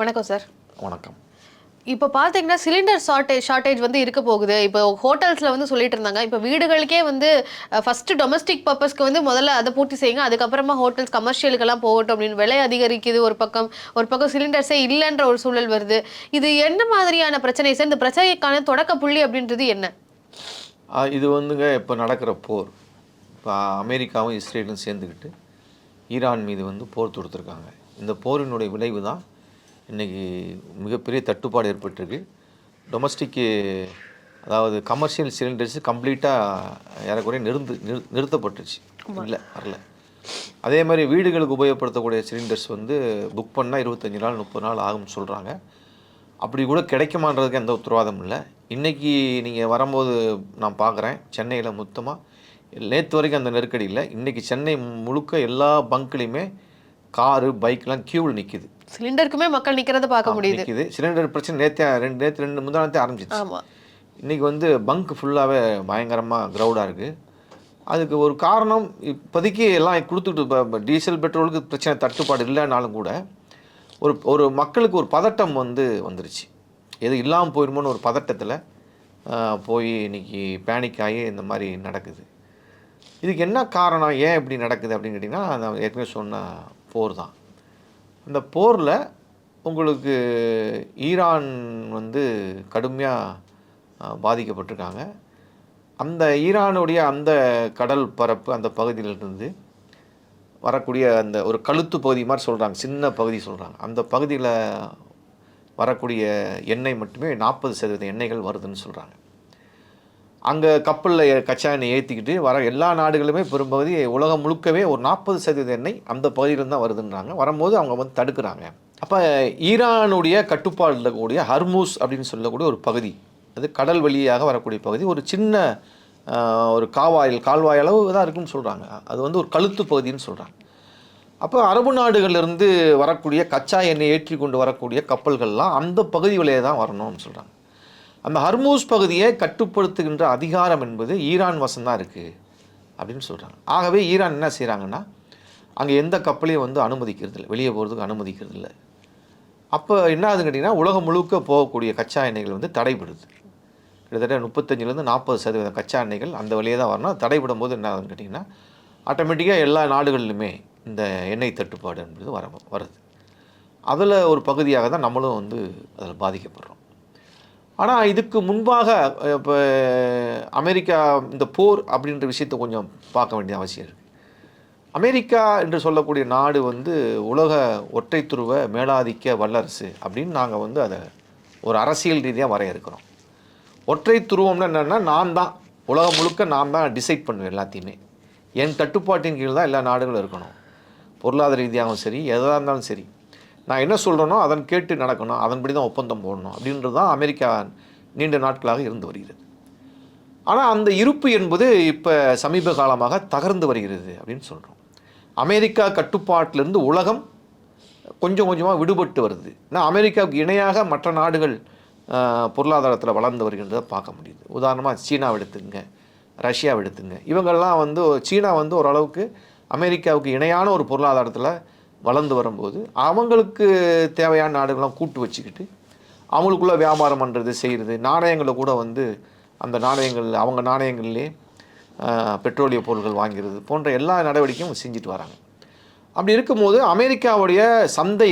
வணக்கம் சார். வணக்கம். இப்போ பார்த்தீங்கன்னா சிலிண்டர் ஷார்ட்டேஜ் வந்து இருக்க போகுது. இப்போ ஹோட்டல்ஸில் வந்து சொல்லிட்டு இருந்தாங்க. இப்போ வீடுகளுக்கே வந்து ஃபர்ஸ்ட் டொமஸ்டிக் பர்பஸ்க்கு வந்து முதல்ல அதை பூர்த்தி செய்யுங்க, அதுக்கப்புறமா ஹோட்டல்ஸ் கமர்ஷியலுக்கெல்லாம் போகட்டும் அப்படின்னு விலை அதிகரிக்குது. ஒரு பக்கம் சிலிண்டர்ஸே இல்லைன்ற ஒரு சூழல் வருது. இது என்ன மாதிரியான பிரச்சனை சார்? இந்த பிரச்சனைக்கான தொடக்க புள்ளி அப்படின்றது என்ன? இது வந்துங்க இப்போ நடக்கிற போர். இப்போ அமெரிக்காவும் இஸ்ரேலும் சேர்ந்துக்கிட்டு ஈரான் மீது வந்து போர் தொடுத்துருக்காங்க. இந்த போரினுடைய விளைவு தான் இன்றைக்கி மிகப்பெரிய தட்டுப்பாடு ஏற்பட்டிருக்கு. டொமஸ்டிக்கு அதாவது கமர்ஷியல் சிலிண்டர்ஸு கம்ப்ளீட்டாக ஏறக்குறைய நிறுத்தப்பட்டுருச்சு. இல்லை வரல. அதே மாதிரி வீடுகளுக்கு உபயோகப்படுத்தக்கூடிய சிலிண்டர்ஸ் வந்து புக் பண்ணால் 25 நாள் 30 நாள் ஆகும்னு சொல்கிறாங்க. அப்படி கூட கிடைக்குமான்றதுக்கு எந்த உத்தரவாதம் இல்லை. இன்றைக்கி நீங்கள் வரும்போது நான் பார்க்குறேன், சென்னையில் மொத்தமாக நேற்று வரைக்கும் அந்த நெருக்கடி இல்லை. இன்றைக்கி சென்னை முழுக்க எல்லா பங்க்லேயுமே காரு பைக்லாம் க்யூவில் நிற்கிது. சிலிண்டருக்குமே மக்கள் நிற்கிறத பார்க்க முடியுது. நிற்கிது. சிலிண்டர் பிரச்சனை நேற்று முந்தானத்தே ஆரம்பிச்சிச்சு. ஆமாம். இன்றைக்கி வந்து பங்க் ஃபுல்லாகவே பயங்கரமாக க்ரௌடாக இருக்குது. அதுக்கு ஒரு காரணம் இப்போதைக்கு எல்லாம் கொடுத்துட்டு இப்போ டீசல் பெட்ரோலுக்கு பிரச்சனை தட்டுப்பாடு இல்லைனாலும் கூட ஒரு மக்களுக்கு ஒரு பதட்டம் வந்துருச்சு. எது இல்லாமல் போயிடுமோன்னு ஒரு பதட்டத்தில் போய் இன்றைக்கி பேனிக் ஆகி இந்த மாதிரி நடக்குது. இதுக்கு என்ன காரணம், ஏன் இப்படி நடக்குது அப்படின்னு கேட்டிங்கன்னா, நான் ஏற்கனவே சொன்ன போர் தான். அந்த போரில் உங்களுக்கு ஈரான் வந்து கடுமையாக பாதிக்கப்பட்டிருக்காங்க. அந்த ஈரானுடைய அந்த கடல் பரப்பு அந்த பகுதியிலிருந்து வரக்கூடிய அந்த ஒரு கழுத்து பகுதி மாதிரி சொல்கிறாங்க, சின்ன பகுதி சொல்கிறாங்க. அந்த பகுதியில் வரக்கூடிய எண்ணெய் மட்டுமே 40% எண்ணெய்கள் வருதுன்னு சொல்கிறாங்க. அங்கே கப்பலில் கச்சா எண்ணெய் ஏற்றிக்கிட்டு வர எல்லா நாடுகளுமே பெரும்பகுதி உலகம் முழுக்கவே ஒரு 40% எண்ணெய் அந்த பகுதியிலிருந்து தான் வருதுன்றாங்க. வரும்போது அவங்க வந்து தடுக்கிறாங்க. அப்போ ஈரானுடைய கட்டுப்பாடில் இருக்கக்கூடிய ஹர்மூஸ் அப்படின்னு சொல்லக்கூடிய ஒரு பகுதி, அது கடல் வழியாக வரக்கூடிய பகுதி, ஒரு சின்ன ஒரு கால்வாய் அளவு தான் இருக்குன்னு சொல்கிறாங்க. அது வந்து ஒரு கழுத்து பகுதின்னு சொல்கிறாங்க. அப்போ அரபு நாடுகளிலிருந்து வரக்கூடிய கச்சா எண்ணெய் ஏற்றி கொண்டு வரக்கூடிய கப்பல்கள்லாம் அந்த பகுதி வழியே தான் வரணும்னு சொல்கிறாங்க. அந்த ஹர்மூஸ் பகுதியை கட்டுப்படுத்துகின்ற அதிகாரம் என்பது ஈரான் வசம்தான் இருக்குது அப்படின்னு சொல்கிறாங்க. ஆகவே ஈரான் என்ன செய்கிறாங்கன்னா, அங்கே எந்த கப்பலையும் வந்து அனுமதிக்கிறது இல்லை, வெளியே போகிறதுக்கு அனுமதிக்கிறது இல்லை. அப்போ என்ன ஆகுதுன்னு கேட்டிங்கன்னா, உலகம் முழுக்க போகக்கூடிய கச்சா எண்ணெய்கள் வந்து தடைபடுது. கிட்டத்தட்ட 35% 40% கச்சா எண்ணெய்கள் அந்த வழியே தான் வரணும். தடைபடும் போது என்ன ஆகுதுன்னு கேட்டிங்கன்னா, ஆட்டோமேட்டிக்காக எல்லா நாடுகளிலுமே இந்த எண்ணெய் தட்டுப்பாடு என்பது வருது. அதில் ஒரு பகுதியாக தான் நம்மளும் வந்து அதில் பாதிக்கப்படுறோம். ஆனால் இதுக்கு முன்பாக இப்போ அமெரிக்கா இந்த போர் அப்படின்ற விஷயத்தை கொஞ்சம் பார்க்க வேண்டிய அவசியம் இருக்குது. அமெரிக்கா என்று சொல்லக்கூடிய நாடு வந்து உலக ஒற்றை துருவ மேலாதிக்க வல்லரசு அப்படின்னு நாங்கள் வந்து அதை ஒரு அரசியல் ரீதியாக வரையறுக்கிறோம். ஒற்றை துருவம்னு என்னென்னா, நான் தான் உலகம் முழுக்க நான் தான் டிசைட் பண்ணுவேன் எல்லாத்தையுமே. என் கட்டுப்பாட்டின் கீழ் தான் எல்லா நாடுகளும் இருக்கணும். பொருளாதார ரீதியாகவும் சரி, எதாக இருந்தாலும் சரி, நான் என்ன சொல்கிறேனோ அதன் கேட்டு நடக்கணும், அதன்படி தான் ஒப்பந்தம் போடணும் அப்படின்றது தான் அமெரிக்கா நீண்ட நாட்களாக இருந்து வருகிறது. ஆனால் அந்த இருப்பு என்பது இப்போ சமீப காலமாக தகர்ந்து வருகிறது அப்படின்னு சொல்கிறோம். அமெரிக்கா கட்டுப்பாட்டிலிருந்து உலகம் கொஞ்சம் கொஞ்சமாக விடுபட்டு வருது. ஏன்னா அமெரிக்காவுக்கு இணையாக மற்ற நாடுகள் பொருளாதாரத்தில் வளர்ந்து வருகின்றதை பார்க்க முடியுது. உதாரணமாக சீனாவை எடுத்துங்க, ரஷ்யாவை எடுத்துங்க. இவங்கெல்லாம் வந்து சீனா வந்து ஓரளவுக்கு அமெரிக்காவுக்கு இணையான ஒரு பொருளாதாரத்தில் வளர்ந்து வரும்போது அவங்களுக்கு தேவையான நாடுகள்லாம் கூட்டு வச்சுக்கிட்டு அவங்களுக்குள்ளே வியாபாரம் பண்ணுறது செய்கிறது, நாணயங்களை கூட வந்து அந்த நாணயங்கள் அவங்க நாணயங்கள்லே பெட்ரோலிய பொருட்கள் வாங்கிறது போன்ற எல்லா நடவடிக்கையும் செஞ்சுட்டு வராங்க. அப்படி இருக்கும்போது அமெரிக்காவுடைய சந்தை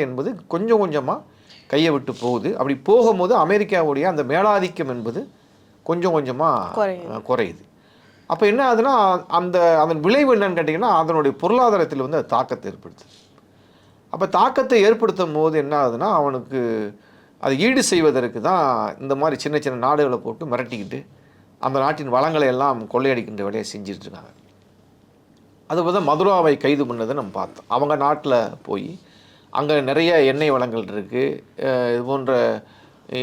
என்பது கொஞ்சம் கொஞ்சமாக கையை விட்டு போகுது. அப்படி போகும்போது அமெரிக்காவுடைய அந்த மேலாதிக்கம் என்பது கொஞ்சம் கொஞ்சமாக குறையுது. அப்போ என்ன ஆகுதுன்னா, அதன் விளைவு என்னன்னு கேட்டிங்கன்னா, அதனுடைய பொருளாதாரத்தில் வந்து அது தாக்கத்தை ஏற்படுத்துது. அப்போ தாக்கத்தை ஏற்படுத்தும் போது என்ன ஆகுதுன்னா, அவனுக்கு அதை ஈடு செய்வதற்கு தான் இந்த மாதிரி சின்ன சின்ன நாடுகளை போட்டு மிரட்டிக்கிட்டு அந்த நாட்டின் வளங்களை எல்லாம் கொள்ளையடிக்கின்ற வேலையை செஞ்சிட்ருக்காங்க. அதுபோல் தான் மதுராவை கைது பண்ணதை நம்ம பார்த்தோம். அவங்க நாட்டில் போய் அங்கே நிறைய எண்ணெய் வளங்கள் இருக்குது. இது போன்ற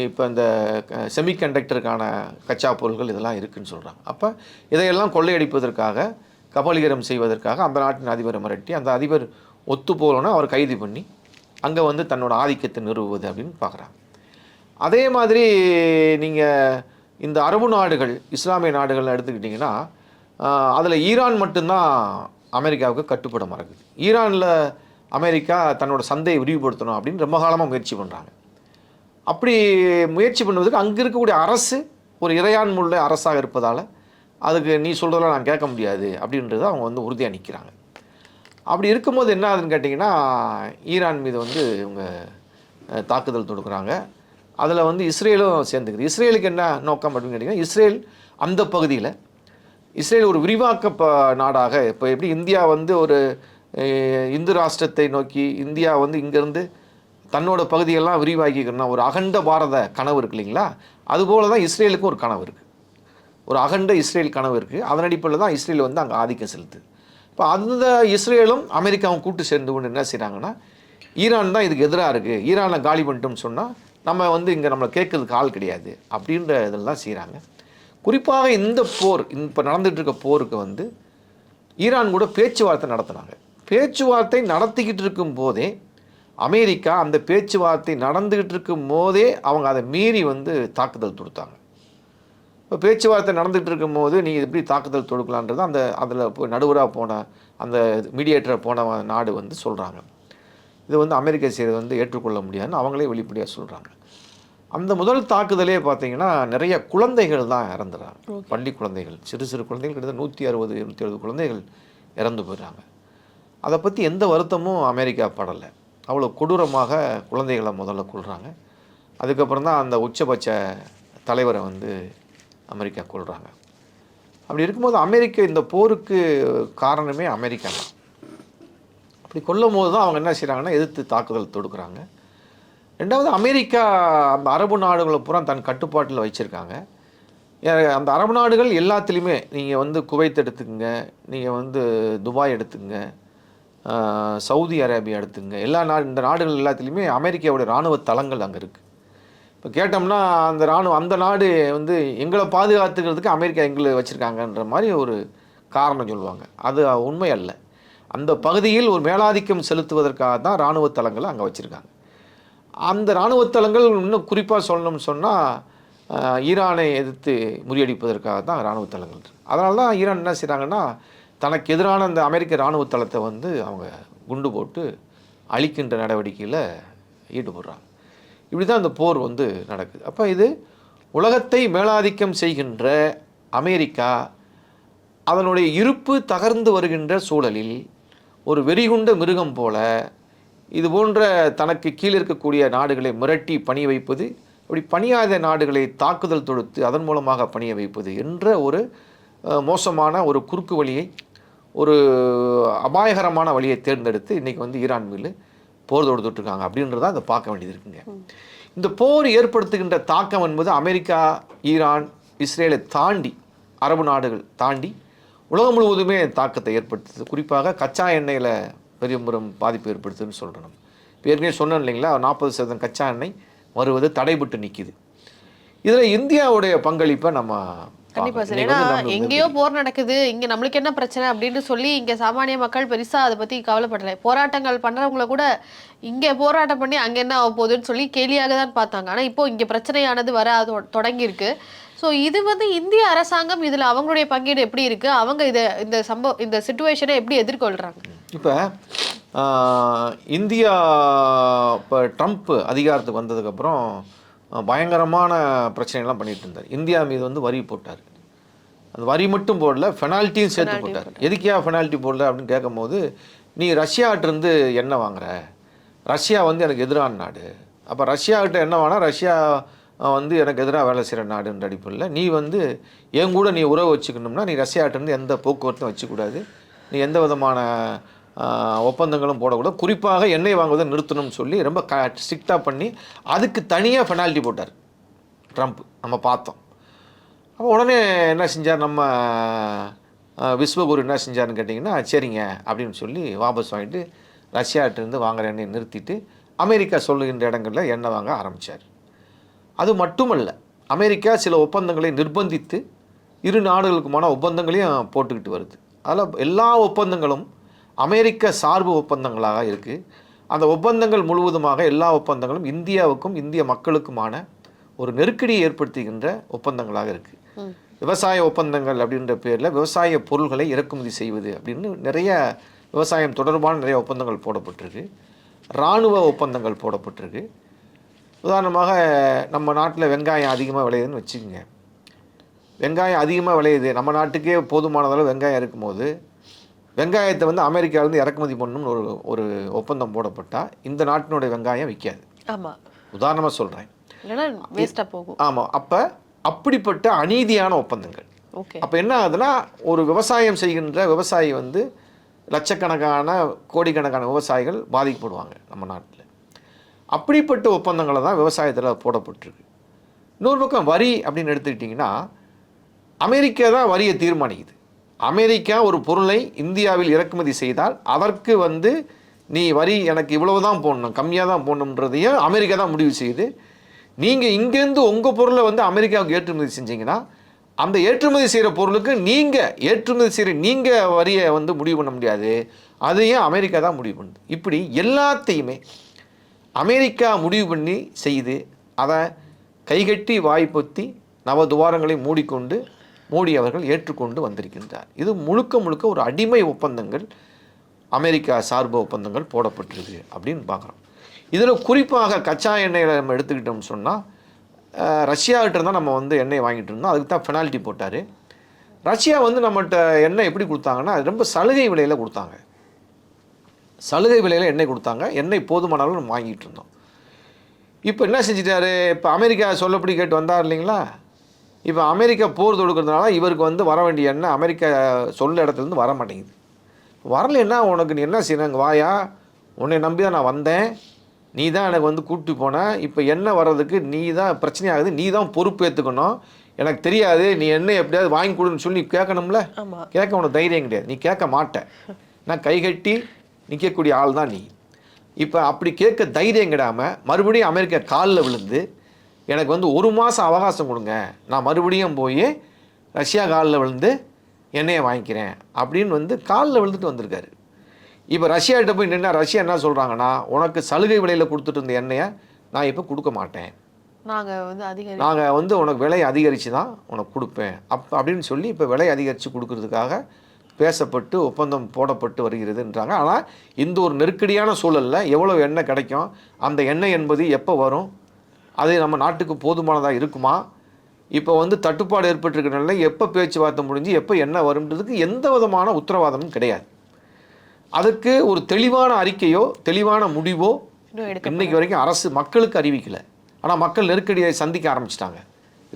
இப்போ இந்த செமிகண்டக்டருக்கான கச்சா பொருட்கள் இதெல்லாம் இருக்குதுன்னு சொல்கிறாங்க. அப்போ இதையெல்லாம் கொள்ளையடிப்பதற்காக, கபலீகரம் செய்வதற்காக அந்த நாட்டின் அதிபரை மிரட்டி அந்த அதிபர் ஒத்து போகலன்னா அவர் கைது பண்ணி அங்கே வந்து தன்னோட ஆதிக்கத்தை நிறுவுவது அப்படின்னு பார்க்குறாங்க. அதே மாதிரி நீங்கள் இந்த அரபு நாடுகள், இஸ்லாமிய நாடுகள் எடுத்துக்கிட்டிங்கன்னா, அதில் ஈரான் மட்டும்தான் அமெரிக்காவுக்கு கட்டுப்பட மறக்குது. ஈரானில் அமெரிக்கா தன்னோட சந்தையை விரிவுபடுத்தணும் அப்படின்னு ரொம்ப காலமாக முயற்சி பண்ணுறாங்க. அப்படி முயற்சி பண்ணுவதற்கு அங்கே இருக்கக்கூடிய அரசு ஒரு இறையாண்மையுள்ள அரசாக இருப்பதால் அதுக்கு நீ சொல்கிறதெல்லாம் நான் கேட்க முடியாது அப்படின்றத அவங்க வந்து உறுதியாக நிற்கிறாங்க. அப்படி இருக்கும்போது என்ன ஆகுதுன்னு கேட்டிங்கன்னா, ஈரான் மீது வந்து இவங்க தாக்குதல் தொடுக்குறாங்க. அதில் வந்து இஸ்ரேலும் சேர்ந்துக்குது. இஸ்ரேலுக்கு என்ன நோக்கம் அப்படின்னு கேட்டிங்கன்னா, இஸ்ரேல் அந்த பகுதியில் இஸ்ரேல் ஒரு விரிவாக்க நாடாக இப்போ எப்படி இந்தியா வந்து ஒரு இந்து ராஷ்டிரத்தை நோக்கி இந்தியா வந்து இங்கேருந்து தன்னோட பகுதியெல்லாம் விரிவாக்கிக்கணும் ஒரு அகண்ட பாரத கனவு இருக்கு இல்லைங்களா, அதுபோல தான் இஸ்ரேலுக்கும் ஒரு கனவு இருக்குது. ஒரு அகண்ட இஸ்ரேல் கனவு இருக்குது. அதன் அடிப்படையில் தான் இஸ்ரேல் வந்து அங்கே ஆதிக்கம் செலுத்துது. இப்போ அந்த இஸ்ரேலும் அமெரிக்காவும் கூட்டு சேர்ந்து கொண்டு என்ன செய்கிறாங்கன்னா, ஈரான் தான் இதுக்கு எதிராக இருக்குது, ஈரானை காலி பண்ணிட்டோம்னு சொன்னால் நம்ம வந்து இங்கே நம்மளை கேட்கறதுக்கு ஆள் கிடையாது அப்படின்ற இதெல்லாம் செய்கிறாங்க. குறிப்பாக இந்த போர் இப்போ நடந்துகிட்டு இருக்க போருக்கு வந்து ஈரான் கூட பேச்சுவார்த்தை நடத்துனாங்க. பேச்சுவார்த்தை நடத்திக்கிட்டு இருக்கும் போதே அமெரிக்கா அந்த பேச்சுவார்த்தை நடந்துக்கிட்டு இருக்கும் போதே அவங்க அதை மீறி வந்து தாக்குதல் தொடுத்தாங்க. இப்போ பேச்சுவார்த்தை நடந்துகிட்டு இருக்கும் போது நீ எப்படி தாக்குதல் தொடுக்கலான்றது அந்த அதில் போய் நடுவராக போன அந்த மீடியேட்டரை போன நாடு வந்து சொல்கிறாங்க. இது வந்து அமெரிக்கா செய்கிறது வந்து ஏற்றுக்கொள்ள முடியாதுன்னு அவங்களே வெளிப்படையாக சொல்கிறாங்க. அந்த முதல் தாக்குதலே பார்த்தீங்கன்னா நிறைய குழந்தைகள் தான் இறந்துடுறாங்க. பள்ளி குழந்தைகள், சிறு சிறு குழந்தைகள், கிட்டத்தட்ட 160 170 குழந்தைகள் இறந்து போயிடுறாங்க. அதை பற்றி எந்த வருத்தமும் அமெரிக்கா படலை. அவ்வளோ கொடூரமாக குழந்தைகளை முதல்ல கொள்கிறாங்க. அதுக்கப்புறம் தான் அந்த உச்சபட்ச தலைவரை வந்து அமெரிக்கா கொள்கிறாங்க. அப்படி இருக்கும்போது அமெரிக்கா இந்த போருக்கு காரணமே அமெரிக்கா தான். அப்படி கொல்லும் போது தான் அவங்க என்ன செய்கிறாங்கன்னா எதிர்த்து தாக்குதல் தொடுக்குறாங்க. ரெண்டாவது அமெரிக்கா அந்த அரபு நாடுகளை பூரா தன் கட்டுப்பாட்டில் வச்சுருக்காங்க. அந்த அரபு நாடுகள் எல்லாத்துலேயுமே நீங்கள் வந்து குவைத் எடுத்துக்கங்க, நீங்கள் வந்து துபாய் எடுத்துக்கங்க, சவுதி அரேபியா எடுத்துங்க, இந்த நாடுகள் எல்லாத்துலேயுமே அமெரிக்காவுடைய இராணுவ தளங்கள் அங்கே இருக்குது. இப்போ கேட்டோம்னா அந்த நாடு வந்து எங்களை பாதுகாத்துக்கிறதுக்கு அமெரிக்கா எங்களை வச்சுருக்காங்கன்ற மாதிரி ஒரு காரணம் சொல்லுவாங்க. அது உண்மை அல்ல. அந்த பகுதியில் ஒரு மேலாதிக்கம் செலுத்துவதற்காக தான் இராணுவ தளங்களை அங்கே வச்சுருக்காங்க. அந்த இராணுவ தளங்கள் இன்னும் குறிப்பாக சொல்லணும்னு சொன்னால் ஈரானை எதிர்த்து முறியடிப்பதற்காக தான் இராணுவ தளங்கள் இருக்குது. அதனால தான் ஈரான் என்ன செய்கிறாங்கன்னா தனக்கு எதிரான அந்த அமெரிக்க இராணுவ தளத்தை வந்து அவங்க குண்டு போட்டு அழிக்கின்ற நடவடிக்கையில் ஈடுபடுறாங்க. இப்படி தான் இந்த போர் வந்து நடக்குது. அப்போ இது உலகத்தை மேலாதிக்கம் செய்கின்ற அமெரிக்கா அதனுடைய இருப்பு தகர்ந்து வருகின்ற சூழலில் ஒரு வெறிகுண்ட மிருகம் போல இது போன்ற தனக்கு கீழே இருக்கக்கூடிய நாடுகளை மிரட்டி பணிய வைப்பது, அப்படி பணியாத நாடுகளை தாக்குதல் தொடுத்து அதன் மூலமாக பணிய வைப்பது என்ற ஒரு மோசமான ஒரு குறுக்கு வழியை, ஒரு அபாயகரமான வழியை தேர்ந்தெடுத்து இன்றைக்கி வந்து ஈரான் மீது போர் தொடுத்துட்ருக்காங்க அப்படின்றத அதை பார்க்க வேண்டியது இருக்குங்க. இந்த போர் ஏற்படுத்துகின்ற தாக்கம் என்பது அமெரிக்கா, ஈரான், இஸ்ரேலை தாண்டி அரபு நாடுகள் தாண்டி உலகம் முழுவதுமே தாக்கத்தை ஏற்படுத்துது. குறிப்பாக கச்சா எண்ணெயில் பெரிய பாதிப்பு ஏற்படுத்துதுன்னு சொல்கிறோம். இப்போ ஏற்கனவே சொன்னோம் இல்லைங்களா, 40% கச்சா எண்ணெய் வருவது தடைபட்டு நிற்கிது. இதில் இந்தியாவுடைய பங்களிப்பை நம்ம கண்டிப்பாக சார். ஏன்னா எங்கேயோ போர் நடக்குது, இங்கே நம்மளுக்கு என்ன பிரச்சனை அப்படின்னு சொல்லி இங்கே சாமானிய மக்கள் பெருசாக அதை பற்றி கவலைப்படலை. போராட்டங்கள் பண்ணுறவங்கள கூட இங்கே போராட்டம் பண்ணி அங்கே என்ன ஆக போகுதுன்னு சொல்லி கேலியாக தான் பார்த்தாங்க. ஆனால் இப்போ இங்கே பிரச்சனையானது வர அது தொடங்கியிருக்கு. ஸோ இது வந்து இந்திய அரசாங்கம் இதில் அவங்களுடைய பங்கீடு எப்படி இருக்குது, அவங்க இந்த சிச்சுவேஷனை எப்படி எதிர்கொள்கிறாங்க? இப்போ இந்தியா இப்போ ட்ரம்ப் அதிகாரத்துக்கு வந்ததுக்கப்புறம் பயங்கரமான பிரச்சனைகள்லாம் பண்ணிகிட்டு இருந்தார். இந்தியா மீது வந்து வரி போட்டார். அந்த வரி மட்டும் போடல, பெனால்ட்டியும் சேர்த்து போட்டார். எதுக்கியா பெனால்ட்டி போடல அப்படின்னு கேட்கும்போது, நீ ரஷ்யாட்டிருந்து எண்ணெய் வாங்குற, ரஷ்யா வந்து எனக்கு எதிரான நாடு, அப்போ ரஷ்யாக்கிட்ட என்ன வாங்கினா ரஷ்யா வந்து எனக்கு எதிராக வேலை செய்கிற நாடுன்ற அடிப்படையில் நீ வந்து என் கூட நீ உறவு வச்சுக்கணும்னா நீ ரஷ்யாட்டிருந்து எந்த போக்குவரத்தும் வச்சுக்கூடாது, நீ எந்த விதமான ஒப்பந்தங்களும் போடக்கூடாது, குறிப்பாக எண்ணெய் வாங்குவதை நிறுத்தணும்னு சொல்லி ரொம்ப ஸ்ட்ரிக்டாக பண்ணி அதுக்கு தனியாக பெனால்ட்டி போட்டார் ட்ரம்ப். நம்ம பார்த்தோம். அப்போ உடனே என்ன செஞ்சார் நம்ம விஸ்வகுரு என்ன செஞ்சார்னு கேட்டிங்கன்னா, சரிங்க அப்படின்னு சொல்லி வாபஸ் வாங்கிட்டு ரஷ்யாட்டிருந்து வாங்குற எண்ணெயை நிறுத்திட்டு அமெரிக்கா சொல்லுகின்ற இடங்களில் எண்ணெய் வாங்க ஆரம்பித்தார். அது மட்டுமல்ல, அமெரிக்கா சில ஒப்பந்தங்களை நிர்பந்தித்து இரு நாடுகளுக்குமான ஒப்பந்தங்களையும் போட்டுக்கிட்டு வருது. அதில் எல்லா ஒப்பந்தங்களும் அமெரிக்க சார்பு ஒப்பந்தங்களாக இருக்குது. அந்த ஒப்பந்தங்கள் முழுவதுமாக எல்லா ஒப்பந்தங்களும் இந்தியாவுக்கும் இந்திய மக்களுக்குமான ஒரு நெருக்கடியை ஏற்படுத்துகின்ற ஒப்பந்தங்களாக இருக்குது. விவசாய ஒப்பந்தங்கள் அப்படின்ற பேரில் விவசாய பொருள்களை இறக்குமதி செய்வது அப்படின்னு நிறைய விவசாயம் தொடர்பான நிறைய ஒப்பந்தங்கள் போடப்பட்டிருக்கு. இராணுவ ஒப்பந்தங்கள் போடப்பட்டிருக்கு. உதாரணமாக நம்ம நாட்டில் வெங்காயம் அதிகமாக விளையுதுன்னு வச்சுக்கோங்க. வெங்காயம் அதிகமாக விளையுது, நம்ம நாட்டுக்கே போதுமான அளவு வெங்காயம் இருக்கும்போது வெங்காயத்தை வந்து அமெரிக்காவிலேருந்து இறக்குமதி பண்ணணும்னு ஒரு ஒரு ஒப்பந்தம் போடப்பட்டால் இந்த நாட்டினுடைய வெங்காயம் விற்காது. ஆமாம், உதாரணமாக சொல்கிறேன். இல்லைன்னா வேஸ்ட்டாக போகும். ஆமாம். அப்போ அப்படிப்பட்ட அநீதியான ஒப்பந்தங்கள். ஓகே. அப்போ என்ன ஆகுதுன்னா, ஒரு விவசாயம் செய்கின்ற விவசாயி வந்து லட்சக்கணக்கான கோடிக்கணக்கான விவசாயிகள் பாதிக்கப்படுவாங்க நம்ம நாட்டில். அப்படிப்பட்ட ஒப்பந்தங்களை தான் விவசாயத்தில் போடப்பட்டிருக்கு. இன்னொரு பக்கம் வரி அப்படின்னு எடுத்துக்கிட்டிங்கன்னா, அமெரிக்கா தான் வரியை தீர்மானிக்குது. அமெரிக்கா ஒரு பொருளை இந்தியாவில் இறக்குமதி செய்தால் அதற்கு வந்து நீ வரி எனக்கு இவ்வளவு தான் போடணும், கம்மியாக தான் போடணுன்றதையும் அமெரிக்கா தான் முடிவு செய்யுது. நீங்கள் இங்கேருந்து உங்கள் பொருளை வந்து அமெரிக்காவுக்கு ஏற்றுமதி செஞ்சீங்கன்னா அந்த ஏற்றுமதி செய்கிற பொருளுக்கு நீங்கள் ஏற்றுமதி செய்கிற நீங்கள் வரியை வந்து முடிவு பண்ண முடியாது, அதையும் அமெரிக்கா தான் முடிவு பண்ணுது. இப்படி எல்லாத்தையுமே அமெரிக்கா முடிவு பண்ணி செய்து அதை கைகட்டி வாய்ப்பொத்தி நவதுவாரங்களை மூடிக்கொண்டு மோடி அவர்கள் ஏற்றுக்கொண்டு வந்திருக்கின்றார். இது முழுக்க முழுக்க ஒரு அடிமை ஒப்பந்தங்கள், அமெரிக்கா சார்பு ஒப்பந்தங்கள் போடப்பட்டிருக்கு அப்படின்னு பார்க்குறோம். இதில் குறிப்பாக கச்சா எண்ணெயில் நம்ம எடுத்துக்கிட்டோம்னு சொன்னால், ரஷ்யாகிட்ட தான் நம்ம வந்து எண்ணெய் வாங்கிட்டு இருந்தோம். அதுக்கு தான் பெனால்ட்டி போட்டார். ரஷ்யா வந்து நம்மகிட்ட எண்ணெய் எப்படி கொடுத்தாங்கன்னா, அது ரொம்ப சலுகை விலையில் கொடுத்தாங்க. சலுகை விலையில் எண்ணெய் கொடுத்தாங்க. எண்ணெய் போதுமான அளவு நம்ம வாங்கிட்டு இருந்தோம். இப்போ என்ன செஞ்சிட்டாரு, இப்போ அமெரிக்கா சொல்லப்படி கேட்டு வந்தார் இல்லைங்களா. இப்போ அமெரிக்கா போர் தொடுக்கிறதுனால இவருக்கு வந்து வர வேண்டிய எண்ணெய் அமெரிக்கா சொல்ல இடத்துலேருந்து வர மாட்டேங்குது. வரலைன்னா உனக்கு நீ என்ன செய்யணும், வாயா, உன்னை நம்பி தான் நான் வந்தேன், நீ தான் எனக்கு வந்து கூப்பிட்டு போன, இப்போ எண்ணெய் வர்றதுக்கு நீ தான் பிரச்சனையாகுது, நீ தான் பொறுப்பு ஏற்றுக்கணும், எனக்கு தெரியாது, நீ எண்ணெய் எப்படியாவது வாங்கி கொடுன்னு சொல்லி கேட்கணும்ல. கேட்க உனக்கு தைரியம் கிடையாது, நீ கேட்க மாட்டேன், நான் கைகட்டி நிற்கக்கூடிய ஆள் தான் நீ. இப்போ அப்படி கேட்க தைரியம் கிடாமல் மறுபடியும் அமெரிக்கா காலில் விழுந்து எனக்கு வந்து 1 மாதம் அவகாசம் கொடுங்க, நான் மறுபடியும் போய் ரஷ்யா காலில் விழுந்து எண்ணெயை வாங்கிக்கிறேன் அப்படின்னு வந்து காலில் விழுந்துட்டு வந்திருக்காரு. இப்போ ரஷ்யாகிட்ட போய் நின்னா ரஷ்யா என்ன சொல்கிறாங்கன்னா, உனக்கு சலுகை விலையில் கொடுத்துட்டு இருந்த எண்ணெயை நான் இப்போ கொடுக்க மாட்டேன், நாங்கள் வந்து உனக்கு விலை அதிகரித்து தான் உனக்கு கொடுப்பேன் அப்படின்னு சொல்லி இப்போ விலை அதிகரித்து கொடுக்கறதுக்காக பேசப்பட்டு ஒப்பந்தம் போடப்பட்டு வருகிறதுன்றாங்க. ஆனால் இந்த ஒரு நெருக்கடியான சூழலில் எவ்வளோ எண்ணெய் கிடைக்கும், அந்த எண்ணெய் என்பது எப்போ வரும், அது நம்ம நாட்டுக்கு போதுமானதாக இருக்குமா, இப்போ வந்து தட்டுப்பாடு ஏற்பட்டிருக்கிறனால எப்போ பேச்சுவார்த்தை முடிஞ்சு எப்போ எண்ணெய் வரும்ன்றதுக்கு எந்த விதமான உத்தரவாதமும் கிடையாது. அதுக்கு ஒரு தெளிவான அறிக்கையோ தெளிவான முடிவோ இன்னைக்கு வரைக்கும் அரசு மக்களுக்கு அறிவிக்கலை. ஆனால் மக்கள் நெருக்கடியை சந்திக்க ஆரம்பிச்சிட்டாங்க.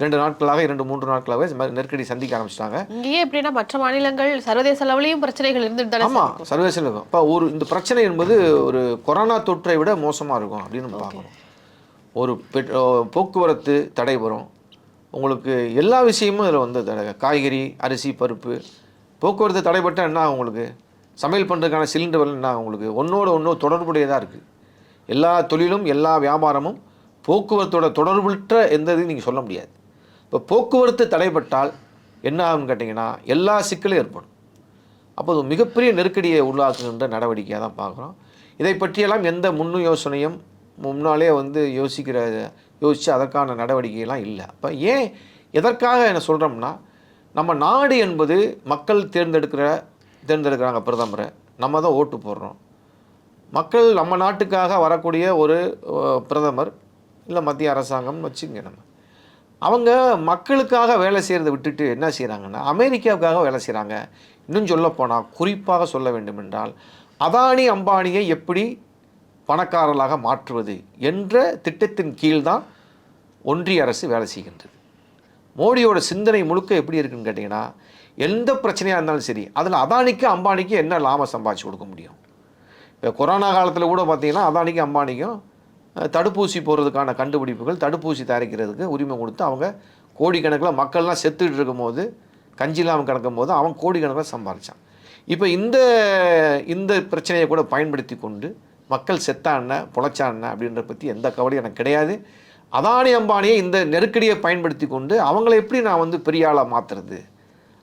2 நாட்களாக 2-3 நாட்களாகவே நெருக்கடி சந்திக்க ஆரம்பிச்சிட்டாங்க. இங்கேயே எப்படின்னா மற்ற மாநிலங்கள் சர்வதேச அளவுலையும் பிரச்சனைகள் இருந்துட்டு தானே. ஆமாம், சர்வதேச இருக்கும். இப்போ இந்த பிரச்சனை என்பது ஒரு கொரோனா தொற்றை விட மோசமாக இருக்கும் அப்படின்னு நம்ம பார்க்கணும். ஒரு போக்குவரத்து தடை வரும், உங்களுக்கு எல்லா விஷயமும் இதில் வந்து காய்கறி, அரிசி, பருப்பு, போக்குவரத்து தடைப்பட்டால் என்ன உங்களுக்கு சமையல் பண்ணுறதுக்கான சிலிண்டர் வரல என்ன உங்களுக்கு ஒன்றோடு ஒன்று தொடர்புடையதாக இருக்குது. எல்லா தொழிலும் எல்லா வியாபாரமும் போக்குவரத்தோட தொடர்புற்ற எந்த இதையும் நீங்கள் சொல்ல முடியாது. இப்போ போக்குவரத்து தடைப்பட்டால் என்ன ஆகும்னு கேட்டிங்கன்னா எல்லா சிக்கலும் ஏற்படும். அப்போ அது மிகப்பெரிய நெருக்கடியை உள்ளாக்குகின்ற நடவடிக்கையாக தான் பார்க்குறோம். இதை பற்றியெல்லாம் எந்த முன்னு யோசனையும் முன்னாலே வந்து யோசித்து அதற்கான நடவடிக்கையெல்லாம் இல்லை. அப்போ எதற்காக என்ன சொல்கிறோம்னா, நம்ம நாடு என்பது மக்கள் தேர்ந்தெடுக்கிறாங்க பிரதமரை, நம்ம தான் ஓட்டு போடுறோம். மக்கள் நம்ம நாட்டுக்காக வரக்கூடிய ஒரு பிரதமர் இல்லை மத்திய அரசாங்கம்னு வச்சுங்க, அவங்க மக்களுக்காக வேலை செய்கிறத விட்டுட்டு என்ன செய்கிறாங்கன்னா அமெரிக்காவுக்காக வேலை செய்கிறாங்க. இன்னும் சொல்லப்போனால் குறிப்பாக சொல்ல வேண்டும் என்றால் அதானி அம்பானியை எப்படி பணக்காரர்களாக மாற்றுவது என்ற திட்டத்தின் கீழ்தான் ஒன்றிய அரசு வேலை செய்கின்றது. மோடியோட சிந்தனை முழுக்க எப்படி இருக்குன்னு கேட்டிங்கன்னா, எந்த பிரச்சனையாக இருந்தாலும் சரி அதில் அதானிக்கு அம்பானிக்கு என்ன லாபம் சம்பாதிச்சு கொடுக்க முடியும். இப்போ கொரோனா காலத்தில் கூட பார்த்திங்கன்னா அதானிக்கும் அம்பானிக்கும் தடுப்பூசி போடுறதுக்கான கண்டுபிடிப்புகள், தடுப்பூசி தயாரிக்கிறதுக்கு உரிமை கொடுத்து அவங்க கோடிக்கணக்கில் மக்கள்லாம் செத்துக்கிட்டு இருக்கும்போது, கஞ்சி இல்லாமல் கிடக்கும் போது அவன் கோடிக்கணக்கில் சம்பாதிச்சான். இப்போ இந்த பிரச்சனையை கூட பயன்படுத்தி கொண்டு மக்கள் செத்தான பொழைச்சான அப்படின்ற பற்றி எந்த கவலையும் எனக்கு கிடையாது. அதானி அம்பானியை இந்த நெருக்கடியை பயன்படுத்தி கொண்டு அவங்கள எப்படி நான் வந்து பெரிய ஆளாக மாற்றுறது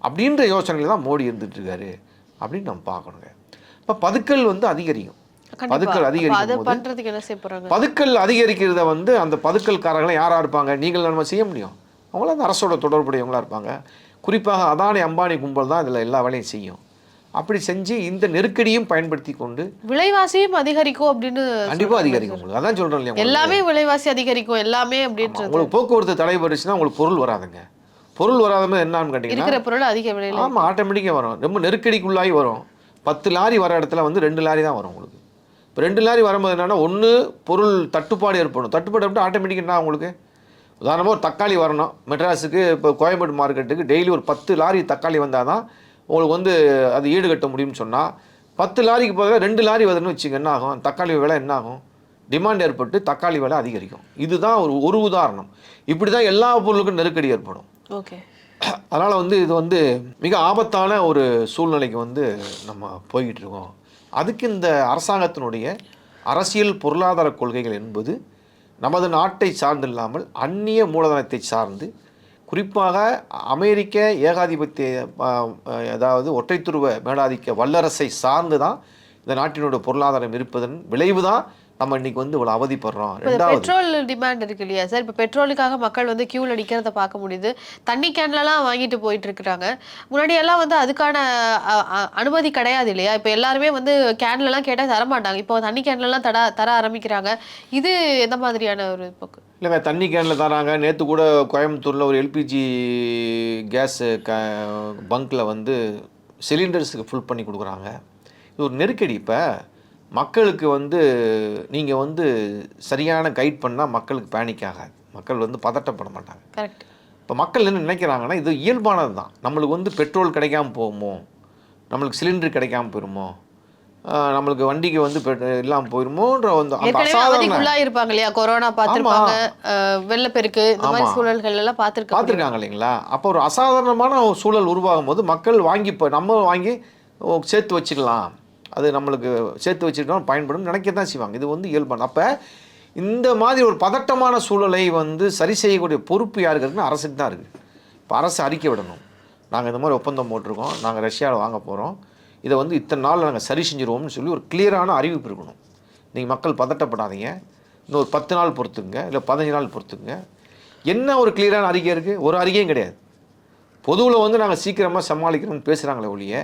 அப்படின்ற யோசனையில் தான் மோடி இருந்துகிட்ருக்காரு அப்படின்னு நம்ம பார்க்கணுங்க. இப்போ பதுக்கல் வந்து அதிகரிக்கும். பதுக்கல் அதிகரிக்கும். பதுக்கல் அதிகரிக்கிறத வந்து அந்த பதுக்கல்காரங்களாம் யாராக இருப்பாங்க, நீங்கள் நம்ம செய்ய முடியும், அவங்களாம் அந்த அரசோட தொடர்புடையவங்களாக இருப்பாங்க. குறிப்பாக அதானி அம்பானி கும்பல் தான் இதில் எல்லா வேலையும் செய்யும். அப்படி செஞ்சு இந்த நெருக்கடியும் பயன்படுத்தி கொண்டு விலைவாசியும் அதிகரிக்கும் அப்படின்னு கண்டிப்பாக அதிகரிக்கும். உங்களுக்கு அதான் சொல்கிறேன் இல்லையா, எல்லாமே விலைவாசி அதிகரிக்கும் எல்லாமே அப்படின்றது. உங்களுக்கு போக்குவரத்து தடைபட்டுச்சுன்னா உங்களுக்கு பொருள் வராதுங்க. பொருள் வராத மாதிரி என்னன்னு கேட்டிங்கன்னா இருக்கிற பொருள் அதிக விலையில் ஆமாம் ஆட்டோமேட்டிக்காக வரும். ரொம்ப நெருக்கடிக்குள்ளாகி வரும். 10 லாரி வர இடத்துல வந்து 2 லாரி தான் வரும் உங்களுக்கு. இப்போ 2 லாரி வரும்போது என்னென்னா ஒன்று பொருள் தட்டுப்பாடு ஏற்படும். தட்டுப்பாடு எப்படி ஆட்டோமேட்டிக் என்ன உங்களுக்கு உதாரணமாக ஒரு தக்காளி வரணும் மெட்ராஸுக்கு, இப்போ கோயம்பேடு மார்க்கெட்டுக்கு டெய்லி ஒரு 10 லாரி தக்காளி வந்தால் தான் உங்களுக்கு வந்து அது ஈடுகட்ட முடியும்னு சொன்னால் 10 லாரிக்கு பதிலாக 2 லாரி வருதுன்னு வச்சுங்க, என்ன ஆகும்? தக்காளி விலை என்ன ஆகும்? டிமாண்ட் ஏற்பட்டு தக்காளி விலை அதிகரிக்கும். இதுதான் ஒரு உதாரணம். இப்படி தான் எல்லா பொருளுக்கும் நெருக்கடி ஏற்படும். ஓகே. அதனால் வந்து இது வந்து மிக ஆபத்தான ஒரு சூழ்நிலைக்கு வந்து நம்ம போய்கிட்டு இருக்கோம். அதுக்கு இந்த அரசாங்கத்தினுடைய அரசியல் பொருளாதார கொள்கைகள் என்பது நமது நாட்டை சார்ந்து இல்லாமல் அந்நிய மூலதனத்தை சார்ந்து, குறிப்பாக அமெரிக்க ஏகாதிபத்திய அதாவது ஒற்றைத்துருவ மேலாதிக்க வல்லரசை சார்ந்து தான் இந்த நாட்டினுடைய பொருளாதாரம் இருப்பதன் விளைவு தான் நம்ம இன்னைக்கு வந்து இவ்வளோ அவதிப்படுறோம். ரெண்டாவது பெட்ரோல் டிமாண்ட் இருக்கு இல்லையா சார்? இப்போ பெட்ரோலுக்காக மக்கள் வந்து கியூவில் நிற்கிறத பார்க்க முடியுது. தண்ணி கேன்லலாம் வாங்கிட்டு போயிட்டு இருக்கிறாங்க. முன்னாடியெல்லாம் வந்து அதுக்கான அனுமதி கிடையாது இல்லையா? இப்போ எல்லாருமே வந்து கேன்லலாம் கேட்டால் தரமாட்டாங்க. இப்போ தண்ணி கேன்லலாம் தர ஆரம்பிக்கிறாங்க. இது எந்த மாதிரியான ஒரு போக்கு? இல்லைங்க, தண்ணி கேனில் தராங்க. நேற்று கூட கோயம்புத்தூரில் ஒரு எல்பிஜி கேஸ் பங்க்கில் வந்து சிலிண்டர்ஸுக்கு ஃபுல் பண்ணி கொடுக்குறாங்க. இது ஒரு நெருக்கடி. இப்போ மக்களுக்கு வந்து நீங்கள் வந்து சரியான கைட் பண்ணால் மக்களுக்கு பேனிக் ஆகாது. மக்கள் வந்து பதட்டப்பட மாட்டாங்க. கரெக்ட். இப்போ மக்கள் என்ன நினைக்கிறாங்கன்னா, இது இயல்பானது தான். நம்மளுக்கு வந்து பெட்ரோல் கிடைக்காம போகுமோ, நம்மளுக்கு சிலிண்டர் கிடைக்காம போயிருமோ, நம்மளுக்கு வண்டிக்கு வந்து இல்லாமல் போயிருமோன்ற வந்து அசாதாரண இருப்பாங்க இல்லையா? கொரோனா பார்த்துருப்பாங்க, வெள்ளப்பெருக்கு, இந்த மாதிரி சூழல்கள் எல்லாம் பார்த்துருக்காங்க இல்லைங்களா? அப்போ ஒரு அசாதாரணமான ஒரு சூழல் உருவாகும் போது மக்கள் வாங்கி இப்போ நம்ம வாங்கி சேர்த்து வச்சுக்கலாம், அது நம்மளுக்கு சேர்த்து வச்சுக்கிட்டோம் பயன்படும் நினைக்க தான் செய்வாங்க. இது வந்து இயல்பான. அப்போ இந்த மாதிரி ஒரு பதட்டமான சூழலை வந்து சரி செய்யக்கூடிய பொறுப்பு யாருக்கு இருக்குன்னா அரசுக்கு தான் இருக்குது. இப்போ அரசு அறிக்கை விடணும், நாங்கள் இந்த மாதிரி ஒப்பந்தம் போட்டிருக்கோம், நாங்கள் ரஷ்யாவில் வாங்க போகிறோம், இதை வந்து இத்தனை நாள் நாங்கள் சரி செஞ்சுருவோம்னு சொல்லி ஒரு கிளியரான அறிவிப்பு இருக்கணும். நீங்கள் மக்கள் பதட்டப்படாதீங்க, இன்னும் ஒரு 10 நாள் பொறுத்துங்க, இல்லை 15 நாள் பொறுத்துங்க. என்ன ஒரு கிளியரான அறிக்கை இருக்குது? ஒரு அறிக்கையும் கிடையாது. பொதுவில் வந்து நாங்கள் சீக்கிரமாக சமாளிக்கிறோம்னு பேசுகிறாங்களே ஒழிய,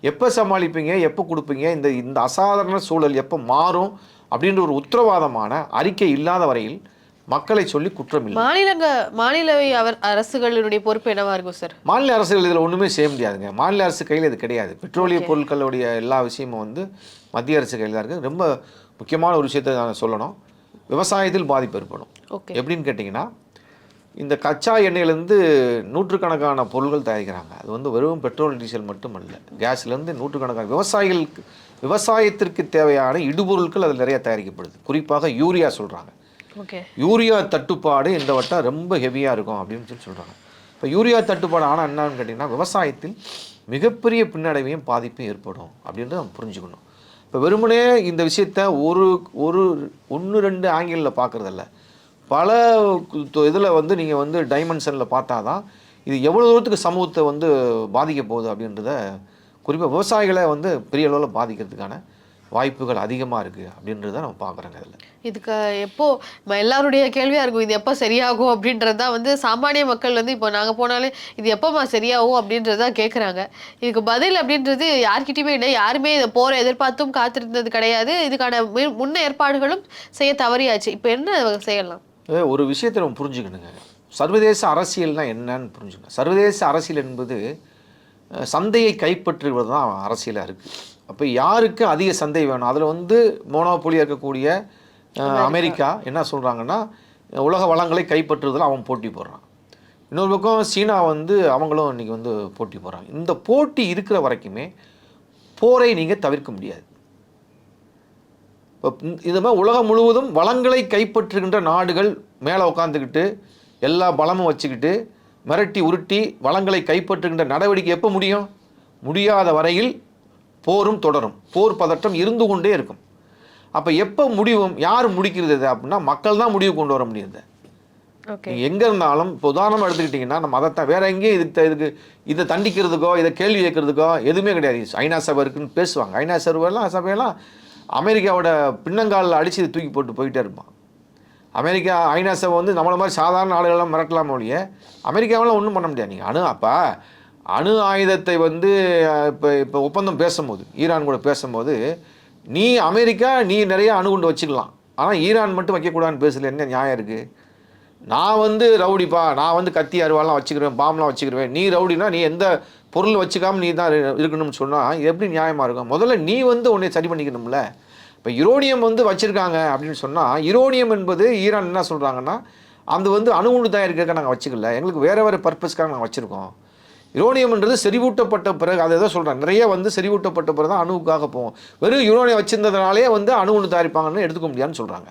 எப்போ சமாளிப்பீங்க, எப்போ கொடுப்பீங்க, இந்த அசாதாரண சூழல் எப்போ மாறும் அப்படின்ற ஒரு உத்தரவாதமான அறிக்கை இல்லாத வரையில் மக்களை சொல்லி குற்றம் இல்லை. மாநில அரசுகளுடைய பொறுப்பு என்னவா இருக்கும் சார்? மாநில அரசுகள் இதில் ஒன்றுமே செய்ய முடியாதுங்க. மாநில அரசு கையில் இது கிடையாது. பெட்ரோலிய பொருட்களுடைய எல்லா விஷயமும் வந்து மத்திய அரசு கையில் தான் இருக்குது. ரொம்ப முக்கியமான ஒரு விஷயத்தை நான் சொல்லணும், விவசாயத்தில் பாதிப்பு ஏற்படும். எப்படின்னு கேட்டிங்கன்னா, இந்த கச்சா எண்ணெயிலேருந்து நூற்றுக்கணக்கான பொருட்கள் தயாரிக்கிறாங்க. அது வந்து வெறும் பெட்ரோல் டீசல் மட்டுமல்ல, கேஸ்லேருந்து நூற்றுக்கணக்கான விவசாயத்திற்கு தேவையான இடுபொருட்கள் அதில் நிறைய தயாரிக்கப்படுது. குறிப்பாக யூரியா சொல்கிறாங்க. யூரியா தட்டுப்பாடு இந்த வட்டம் ரொம்ப ஹெவியாக இருக்கும் அப்படின்னு சொல்கிறாங்க. இப்போ யூரியா தட்டுப்பாடு ஆனால் என்னன்னு கேட்டிங்கன்னா, விவசாயத்தில் மிகப்பெரிய பின்னடைவையும் பாதிப்பும் ஏற்படும் அப்படின்றத நம்ம புரிஞ்சுக்கணும். இப்போ வெறுமனே இந்த விஷயத்த ஒரு 1-2 ஆங்கிளில் பார்க்குறதில்ல, பல இதில் வந்து நீங்கள் வந்து டைமென்ஷனில் பார்த்தா தான் இது எவ்வளோ தூரத்துக்கு சமூகத்தை வந்து பாதிக்க போகுது அப்படின்றத, குறிப்பாக விவசாயிகளை வந்து பெரிய அளவில் பாதிக்கிறதுக்கான வாய்ப்புகள் அதிகமாக இருக்குது அப்படின்றத நம்ம பார்க்குறோங்க. இதில் இதுக்கு எப்போ எல்லாருடைய கேள்வியாக இருக்கும், இது எப்போ சரியாகும் அப்படின்றது தான் வந்து சாமானிய மக்கள் வந்து இப்போ நாங்கள் போனாலே இது எப்போமா சரியாகும் அப்படின்றதான் கேட்குறாங்க. இதுக்கு பதில் அப்படின்றது யார்கிட்டையுமே இல்லை. யாருமே இதை போகிற எதிர்பார்த்தும் காத்திருந்தது கிடையாது. இதுக்கான முன்ன ஏற்பாடுகளும் செய்ய தவறியாச்சு. இப்போ என்ன செய்யலாம்? ஒரு விஷயத்தை நம்ம புரிஞ்சுக்கணுங்க, சர்வதேச அரசியல்னா என்னன்னு புரிஞ்சுக்கணும். சர்வதேச அரசியல் என்பது சந்தையை கைப்பற்றுவது தான் அரசியலாக இருக்குது. அப்போ யாருக்கு அதிக சந்தை வேணும், அதில் வந்து மோனோபோலியாக இருக்கக்கூடிய அமெரிக்கா என்ன சொல்கிறாங்கன்னா, உலக வளங்களை கைப்பற்றுவதில் அவன் போட்டி போடுறான். இன்னொரு பக்கம் சீனா வந்து அவங்களும் இன்றைக்கி வந்து போட்டி போடுறாங்க. இந்த போட்டி இருக்கிற வரைக்குமே போரை நீங்கள் தவிர்க்க முடியாது. இப்போ இது மாதிரி உலகம் முழுவதும் வளங்களை கைப்பற்றுகின்ற நாடுகள் மேலே உட்காந்துக்கிட்டு எல்லா பலமும் வச்சுக்கிட்டு மிரட்டி உருட்டி வளங்களை கைப்பற்றுகின்ற நடவடிக்கை எப்போ முடியும்? முடியாத வரையில் போரும் தொடரும், போர் பதட்டம் இருந்து கொண்டே இருக்கும். அப்போ எப்போ முடிவும், யார் முடிக்கிறது அப்படின்னா மக்கள் தான் முடிவு கொண்டு வர முடியுது. எங்கே இருந்தாலும் இப்போ உதாரணமாக எடுத்துக்கிட்டிங்கன்னா, நம்ம அதைத்தான் வேற எங்கேயும் இதுக்கு இதை தண்டிக்கிறதுக்கோ இதை கேள்வி கேட்கறதுக்கோ எதுவுமே கிடையாது. ஐநா சபை இருக்குன்னு பேசுவாங்க. ஐநா சபையெல்லாம் அமெரிக்காவோட பின்னங்காலில் அடித்து தூக்கி போட்டு போயிட்டே இருப்பான். அமெரிக்கா ஐநா சபை வந்து நம்மளை மாதிரி சாதாரண நாடுகள்லாம் மிரட்டலாம ஒழிய அமெரிக்காவெல்லாம் ஒன்றும் பண்ண முடியாது. நீங்கள் அப்போ அணு ஆயுதத்தை வந்து இப்போ ஒப்பந்தம் பேசும்போது ஈரான் கூட பேசும்போது நீ அமெரிக்கா நீ நிறைய அணுகுண்டு வச்சுக்கலாம், ஆனால் ஈரான் மட்டும் வைக்கக்கூடாதுன்னு பேசல, என்ன நியாயம் இருக்குது? நான் வந்து ரவுடிப்பா, நான் வந்து கத்தி அருவாலாம் வச்சுக்கிறேன், பாம்லாம் வச்சுக்கிறேன், நீ ரவுடினா நீ எந்த பொருள் வச்சுக்காமல் நீ தான் இருக்கணும்னு சொன்னால் எப்படி நியாயமாக இருக்கும்? முதல்ல நீ வந்து உன்னை சரி பண்ணிக்கணும்ல. இப்போ யுரேனியம் வந்து வச்சுருக்காங்க அப்படின்னு சொன்னால், யுரேனியம் என்பது ஈரான் என்ன சொல்கிறாங்கன்னா, அது வந்து அணுகுண்டு தயாரிக்கிறதுக்காக நாங்கள் வச்சுக்கல, எங்களுக்கு வேறு வேறு பர்பஸ்க்காக நாங்கள் வச்சுருக்கோம். யுரேனியம்ன்றது செறிவூட்டப்பட்ட பிறகு அதை தான் சொல்கிறாங்க, நிறைய வந்து செறிவூட்டப்பட்ட பிறகு தான் அணுவுக்காக போவோம். வெறும் யுரேனியம் வச்சிருந்ததுனாலே வந்து அணுகுண்டு தயாரிப்பாங்கன்னு எடுத்துக்க முடியாதுன்னு சொல்கிறாங்க.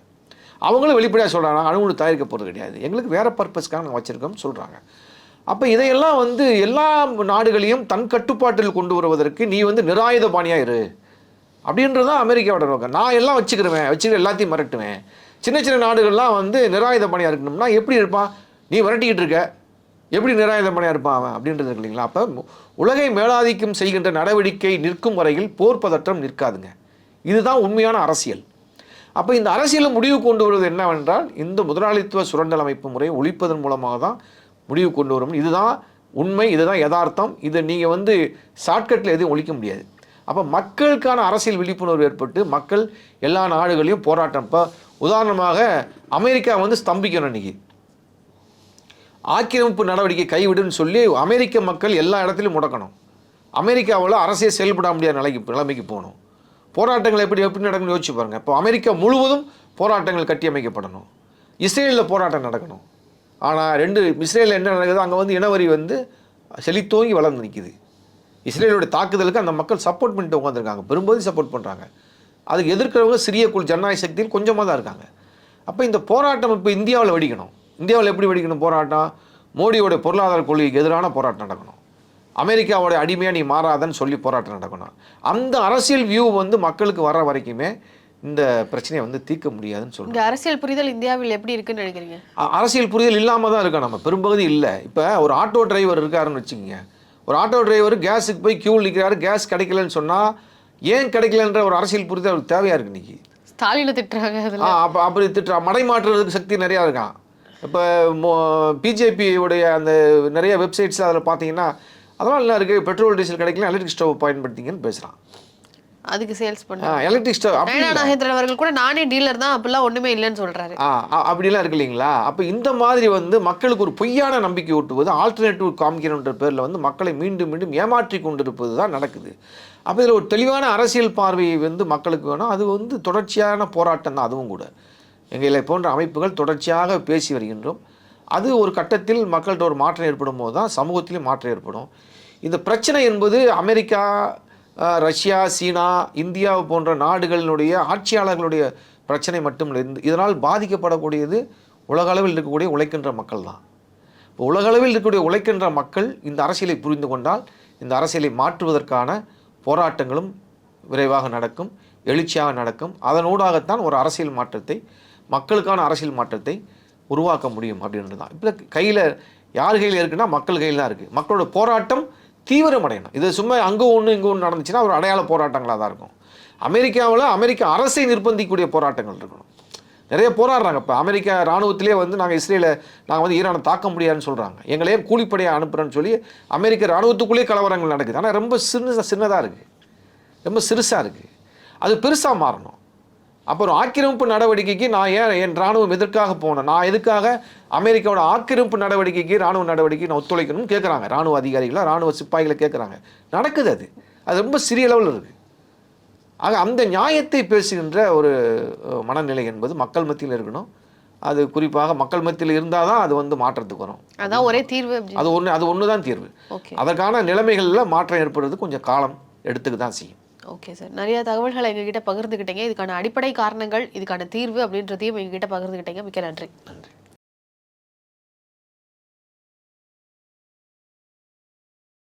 அவங்களும் வெளிப்படையாக சொல்கிறாங்க, அணுகுண்டு தயாரிக்க போகிறது கிடையாது, எங்களுக்கு வேறு பர்பஸ்க்காக நாங்கள் வச்சுருக்கோம்னு சொல்கிறாங்க. அப்போ இதையெல்லாம் வந்து எல்லா நாடுகளையும் தன் கட்டுப்பாட்டில் கொண்டு வருவதற்கு நீ வந்து நிராயுதபாணியாக இரு அப்படின்றது தான் அமெரிக்காவோட நோக்கம். நான் எல்லாம் வச்சுக்கிற எல்லாத்தையும் மிரட்டுவேன். சின்ன சின்ன நாடுகள்லாம் வந்து நிராயுதபாணியாக இருக்கணும்னா எப்படி இருப்பான்? நீ விரட்டிக்கிட்டு இருக்க, எப்படி நிராயுதபாணியாக இருப்பான் அவன் அப்படின்றது இருக்கு இல்லைங்களா? அப்போ உலகை மேலாதிக்கம் செய்கின்ற நடவடிக்கை நிற்கும் வரையில் போர் பதற்றம் நிற்காதுங்க. இதுதான் உண்மையான அரசியல். அப்போ இந்த அரசியலை முடிவு கொண்டு வருவது என்னவென்றால், இந்த முதலாளித்துவ சுரண்டல் அமைப்பு முறையை ஒழிப்பதன் மூலமாக தான் முடிவு கொண்டு வரும். இதுதான் உண்மை, இதுதான் யதார்த்தம். இதை நீங்கள் வந்து ஷார்ட்கட்டில் எதுவும் ஒழிக்க முடியாது. அப்போ மக்களுக்கான அரசியல் விழிப்புணர்வு ஏற்பட்டு மக்கள் எல்லா நாடுகளையும் போராட்டம். இப்போ உதாரணமாக அமெரிக்கா வந்து ஸ்தம்பிக்கணும், இன்றைக்கி ஆக்கிரமிப்பு நடவடிக்கை கைவிடுன்னு சொல்லி அமெரிக்க மக்கள் எல்லா இடத்துலையும் முடக்கணும். அமெரிக்காவில் அரசியல் செயல்பட முடியாத நிலைமைக்கு போகணும். போராட்டங்கள் எப்படி நடக்கணும்னு யோசிச்சு பாருங்கள். இப்போ அமெரிக்கா முழுவதும் போராட்டங்கள் கட்டியமைக்கப்படணும். இஸ்ரேலில் போராட்டம் நடக்கணும். ஆனால் இஸ்ரேலில் என்ன நடக்குது, அங்கே வந்து இனவரி வந்து செழித்தோங்கி வளர்ந்து நிற்கிது. இஸ்ரேலோட தாக்குதலுக்கு அந்த மக்கள் சப்போர்ட் பண்ணிட்டு உட்காந்துருக்காங்க, பெரும்போது சப்போர்ட் பண்ணுறாங்க. அதுக்கு எதிர்க்கிறவங்க சிறிய ஜனநாயக சக்தியில் கொஞ்சமாக தான் இருக்காங்க. அப்போ இந்த போராட்டம் இப்போ இந்தியாவில் வெடிக்கணும். இந்தியாவில் எப்படி வெடிக்கணும் போராட்டம்? மோடியோட பொருளாதார கொள்கைக்கு எதிரான போராட்டம் நடக்கணும். அமெரிக்காவோட அடிமையாக நீ மாறாதன்னு சொல்லி போராட்டம் நடக்கணும். அந்த அரசியல் வியூ வந்து மக்களுக்கு வர வரைக்குமே இந்த பிரச்சனையை வந்து தீர்க்க முடியாதுன்னு சொல்லுங்கள். இந்த அரசியல் புரிதல் இந்தியாவில் எப்படி இருக்குன்னு நினைக்கிறீங்க? அரசியல் புரிதல் இல்லாமல் தான் இருக்கோம், நம்ம பெரும்பகுதி இல்லை. இப்போ ஒரு ஆட்டோ டிரைவர் இருக்காருன்னு வச்சுக்கோங்க. ஒரு ஆட்டோ டிரைவர் கேஸுக்கு போய் கியூவில் நிற்கிறாரு, கேஸ் கிடைக்கலன்னு சொன்னால் ஏன் கிடைக்கலன்ற ஒரு அரசியல் புரிதல் அவருக்கு தேவையாக இருக்குது. இன்றைக்கி ஸ்டாலினை திட்டுறாங்க. அப்போ அப்படி மடை மாற்றுறதுக்கு சக்தி நிறையா இருக்கான். இப்போ பிஜேபியோடைய அந்த நிறைய வெப்சைட்ஸ் அதில் பார்த்தீங்கன்னா அதெல்லாம் என்ன இருக்குது, பெட்ரோல் டீசல் கிடைக்கல எலக்ட்ரிக் ஸ்டவ் பயன்படுத்திங்கன்னு பேசுகிறான். அதுக்கு சேல்ஸ் பண்ண எலக்ட்ரிக் ஸ்டவ் நாகேந்திரன் அவர்கள் கூட நானே டீலர் தான், அப்படிலாம் ஒன்றுமே இல்லைன்னு சொல்கிறாரு. அப்படிலாம் இருக்கு இல்லைங்களா? அப்போ இந்த மாதிரி வந்து மக்களுக்கு ஒரு பொய்யான நம்பிக்கை ஊட்டுவது, ஆல்டர்னேட்டிவ் காமிக்கணுன்ற பேரில் வந்து மக்களை மீண்டும் மீண்டும் ஏமாற்றி கொண்டிருப்பது தான் நடக்குது. அப்போ இதில் ஒரு தெளிவான அரசியல் பார்வையை வந்து மக்களுக்கு வேணும். அது வந்து தொடர்ச்சியான போராட்டம் தான். அதுவும் கூட எங்களை போன்ற அமைப்புகள் தொடர்ச்சியாக பேசி வருகின்றோம். அது ஒரு கட்டத்தில் மக்கள்கிட்ட ஒரு மாற்றம் ஏற்படும் போது தான் சமூகத்திலும் மாற்றம் ஏற்படும். இந்த பிரச்சனை என்பது அமெரிக்கா, ரஷ்யா, சீனா, இந்தியா போன்ற நாடுகளினுடைய ஆட்சியாளர்களுடைய பிரச்சனை மட்டும் இல்லை. இதனால் பாதிக்கப்படக்கூடியது உலகளவில் இருக்கக்கூடிய உழைக்கின்ற மக்கள் தான். இப்போ உலகளவில் இருக்கக்கூடிய உழைக்கின்ற மக்கள் இந்த அரசியலை புரிந்து கொண்டால் இந்த அரசியலை மாற்றுவதற்கான போராட்டங்களும் விரைவாக நடக்கும், எழுச்சியாக நடக்கும். அதனூடாகத்தான் ஒரு அரசியல் மாற்றத்தை, மக்களுக்கான அரசியல் மாற்றத்தை உருவாக்க முடியும் அப்படின்றது தான். இப்போ கையில் யார் கையில் இருக்குன்னா மக்கள் கையில் தான் இருக்குது. மக்களோட போராட்டம் தீவிரமடையணும். இது சும்மா அங்கே ஒன்று இங்கே ஒன்று நடந்துச்சுன்னா ஒரு அடையாள போராட்டங்களாக தான் இருக்கும். அமெரிக்காவில் அமெரிக்க அரசை நிர்பந்திக்கக்கூடிய போராட்டங்கள் இருக்கணும். நிறைய போராடுறாங்க. இப்போ அமெரிக்கா இராணுவத்திலே வந்து நாங்கள் வந்து ஈரானை தாக்க முடியாதுன்னு சொல்கிறாங்க. எங்களையே கூலிப்படையாக அனுப்புகிறேன்னு சொல்லி அமெரிக்க இராணுவத்துக்குள்ளேயே கலவரங்கள் நடக்குது. ஆனால் ரொம்ப சின்னதாக இருக்குது, ரொம்ப சிறுசாக இருக்குது. அது பெருசாக மாறணும். அப்புறம் ஆக்கிரமிப்பு நடவடிக்கைக்கு நான் ஏன் என் இராணுவம் எதற்காக போனேன், நான் எதுக்காக அமெரிக்காவோட ஆக்கிரமிப்பு நடவடிக்கைக்கு இராணுவ நடவடிக்கை நான் ஒத்துழைக்கணும்னு கேட்குறாங்க. இராணுவ அதிகாரிகளை, இராணுவ சிப்பாய்களை கேட்குறாங்க. நடக்குது. அது ரொம்ப சிறிய அளவில் இருக்குது. ஆக அந்த நியாயத்தை பேசுகின்ற ஒரு மனநிலை என்பது மக்கள் மத்தியில் இருக்கணும். அது குறிப்பாக மக்கள் மத்தியில் இருந்தால் தான் அது வந்து மாற்றத்துக்கு வரும். அதான் ஒரே தீர்வு. அது ஒன்று தான் தீர்வு. அதற்கான நிலைமைகளில் மாற்றம் ஏற்படுறது கொஞ்சம் காலம் எடுத்துக்கு தான் செய்யும். ஓகே சார், நிறைய தகவல்களை எங்ககிட்ட பகிர்ந்துக்கிட்டீங்க. இதுக்கான அடிப்படை காரணங்கள், இதுக்கான தீர்வு அப்படின்றதையும் எங்ககிட்ட பகிர்ந்துக்கிட்டீங்க. மிக்க நன்றி. நன்றி.